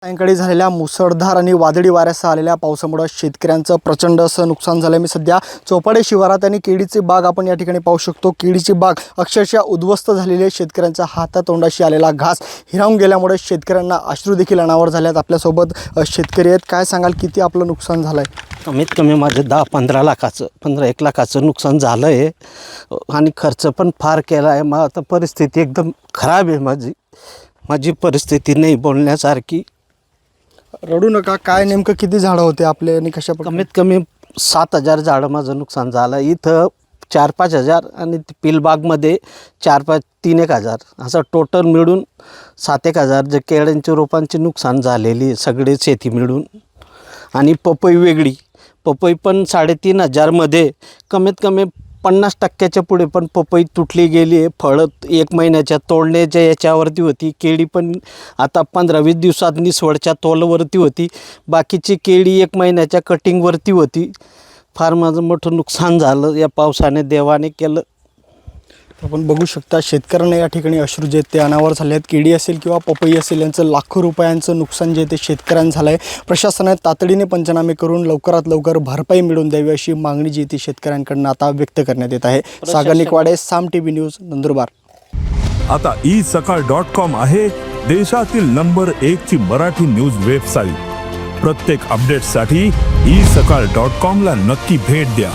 सायंकाळी झालेल्या मुसळधार आणि वादळी वाऱ्यासह आलेल्या पावसामुळे शेतकऱ्यांचं प्रचंड असं नुकसान झालं. मी सध्या चोपाडे शिवारात आणि केळीची बाग आपण या ठिकाणी पाहू शकतो. केळीची बाग अक्षरशः उद्ध्वस्त झालेली आहे. शेतकऱ्यांचा हातातोंडाशी आलेला घास हिरावून गेल्यामुळे शेतकऱ्यांना अश्रू देखील अनावर झाल्यात. आपल्यासोबत शेतकरी आहेत. काय सांगाल, किती आपलं नुकसान झालं आहे? कमीत कमी माझे 10-15 लाखाचं 15-1 लाखाचं नुकसान झालं आहे आणि खर्च पण फार केला आहे. मग आता परिस्थिती एकदम खराब आहे. माझी परिस्थिती नाही बोलण्यासारखी. रडू नका. काय नेमकं किती झाडं होते आपले आणि कशा कमीत कमी 7,000 झाडं माझं नुकसान झालं. इथं 4-5 हजार आणि पिलबागमध्ये 4-5-3-1 हजार असं टोटल मिळून 7-1 हजार जे केळ्यांच्या रोपांचे नुकसान झालेली सगळे शेती मिळून. आणि पपई वेगळी, पपई पण 3,500मध्ये कमीत कमी 50% पुढे पण पपई तुटली गेली आहे. फळं 1 महिन्याच्या तोडण्याच्या याच्यावरती होती. केळी पण आता 15-20 दिवसात निसवडच्या तोलवरती होती. बाकीची केळी 1 महिन्याच्या कटिंगवरती होती. फार माझं मोठं नुकसान झालं या पावसाने, देवाने केलं. आपण बघू शकता शेतकऱ्यांना या ठिकाणी अश्रू जे ते अनावर झाले आहेत. केळी असेल किंवा पपई असेल यांचं लाखो रुपयांचं नुकसान जे ते शेतकऱ्यांना झालं आहे. प्रशासनाने तातडीने पंचनामे करून लवकरात लवकर भरपाई मिळवून द्यावी अशी मागणी जी ती शेतकऱ्यांकडून आता व्यक्त करण्यात येत आहे. सागर निकवाडे, साम टीव्ही न्यूज, नंदुरबार. आता isakal.com आहे देशातील नंबर 1 ची मराठी न्यूज वेबसाईट. प्रत्येक अपडेटसाठी isakal.com ला नक्की भेट द्या.